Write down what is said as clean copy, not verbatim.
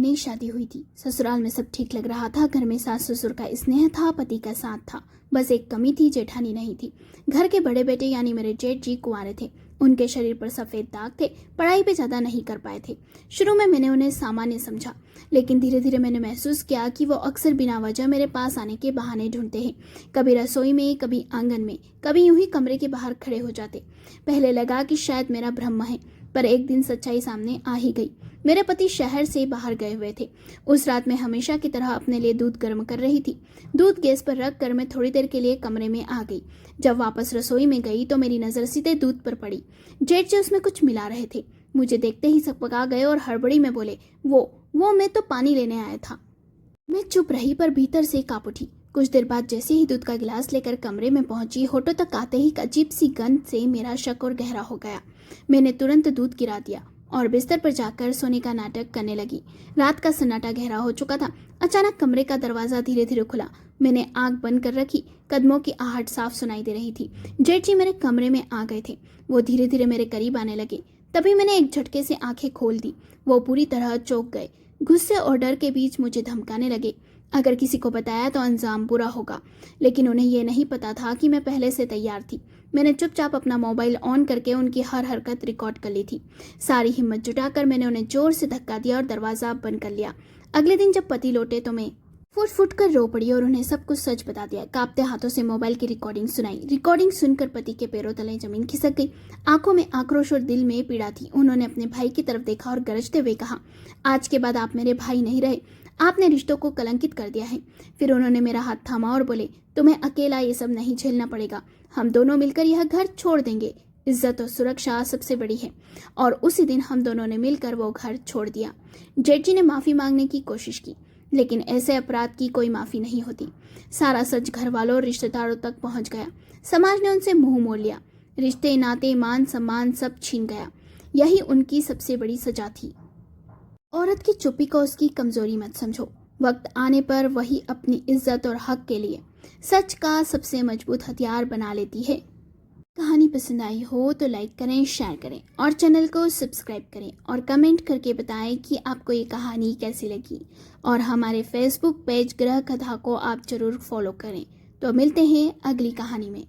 नई शादी हुई थी। ससुराल में सब ठीक लग रहा था। घर में सास ससुर का स्नेह था, पति का साथ था। बस एक कमी थी, जेठानी नहीं थी। घर के बड़े बेटे यानी मेरे जेठ जी कुंवारे थे। उनके शरीर पर सफ़ेद दाग थे, पढ़ाई पे ज़्यादा नहीं कर पाए थे। शुरू में मैंने उन्हें सामान्य समझा, लेकिन धीरे धीरे मैंने महसूस किया कि वो अक्सर बिना वजह मेरे पास आने के बहाने ढूंढते हैं। कभी रसोई में, कभी आंगन में, कभी यूं ही कमरे के बाहर खड़े हो जाते। पहले लगा कि शायद मेरा भ्रम है, पर एक दिन सच्चाई सामने आ ही गई। मेरे पति शहर से बाहर गए हुए थे। उस रात मैं हमेशा की तरह अपने लिए दूध गर्म कर रही थी। दूध गैस पर रख कर मैं थोड़ी देर के लिए कमरे में आ गई। जब वापस रसोई में गई तो मेरी नज़र सीधे दूध पर पड़ी। जेठ जी उसमें कुछ मिला रहे थे। मुझे देखते ही सकपका गए और हड़बड़ी में बोले, वो मैं तो पानी लेने आया था। मैं चुप रही, पर भीतर से कांप उठी। कुछ देर बाद जैसे ही दूध का गिलास लेकर कमरे में पहुंची, होठों तक आते ही अजीब सी गंध से मेरा शक और गहरा हो गया। मैंने तुरंत दूध गिरा दिया और बिस्तर पर जाकर सोने का नाटक करने लगी। रात का सन्नाटा गहरा हो चुका था। अचानक कमरे का दरवाजा धीरे धीरे खुला। मैंने आंख बंद कर रखी। कदमों की आहट साफ सुनाई दे रही थी। जेठ जी मेरे कमरे में आ गए थे। वो धीरे धीरे मेरे करीब आने लगे। तभी मैंने एक झटके से आंखें खोल दी। वो पूरी तरह चौंक गए। गुस्से और डर के बीच मुझे धमकाने लगे। अगर किसी को बताया तो अंजाम बुरा होगा, लेकिन उन्हें यह नहीं पता था कि मैं पहले से तैयार थी। मैंने चुपचाप अपना मोबाइल ऑन करके उनकी हर हरकत रिकॉर्ड कर ली थी। सारी हिम्मत जुटाकर मैंने उन्हें जोर से धक्का दिया और दरवाज़ा बंद कर लिया। अगले दिन जब पति लौटे तो मैं फुट फुट कर रो पड़ी और उन्हें सब कुछ सच बता दिया। कांपते हाथों से मोबाइल की रिकॉर्डिंग सुनाई। रिकॉर्डिंग सुनकर पति के पैरों तले जमीन खिसक गई। आंखों में आक्रोश और दिल में पीड़ा थी। उन्होंने अपने भाई की तरफ देखा और गरजते हुए कहा, आज के बाद आप मेरे भाई नहीं रहे, आपने रिश्तों को कलंकित कर दिया है। फिर उन्होंने मेरा हाथ थामा और बोले, तुम्हें अकेला ये सब नहीं झेलना पड़ेगा, हम दोनों मिलकर यह घर छोड़ देंगे। इज्जत और सुरक्षा सबसे बड़ी है। और उसी दिन हम दोनों ने मिलकर वो घर छोड़ दिया। जेठ जी ने माफ़ी मांगने की कोशिश की, लेकिन ऐसे अपराध की कोई माफ़ी नहीं होती। सारा सच घर वालों और रिश्तेदारों तक पहुंच गया। समाज ने उनसे मुंह मोड़ लिया। रिश्ते, नाते, मान सम्मान सब छीन गया। यही उनकी सबसे बड़ी सजा थी। औरत की चुप्पी को उसकी कमजोरी मत समझो। वक्त आने पर वही अपनी इज्जत और हक के लिए सच का सबसे मजबूत हथियार बना लेती है। कहानी पसंद आई हो तो लाइक करें, शेयर करें और चैनल को सब्सक्राइब करें और कमेंट करके बताएं कि आपको ये कहानी कैसी लगी। और हमारे फेसबुक पेज ग्रह कथा को आप जरूर फॉलो करें। तो मिलते हैं अगली कहानी में।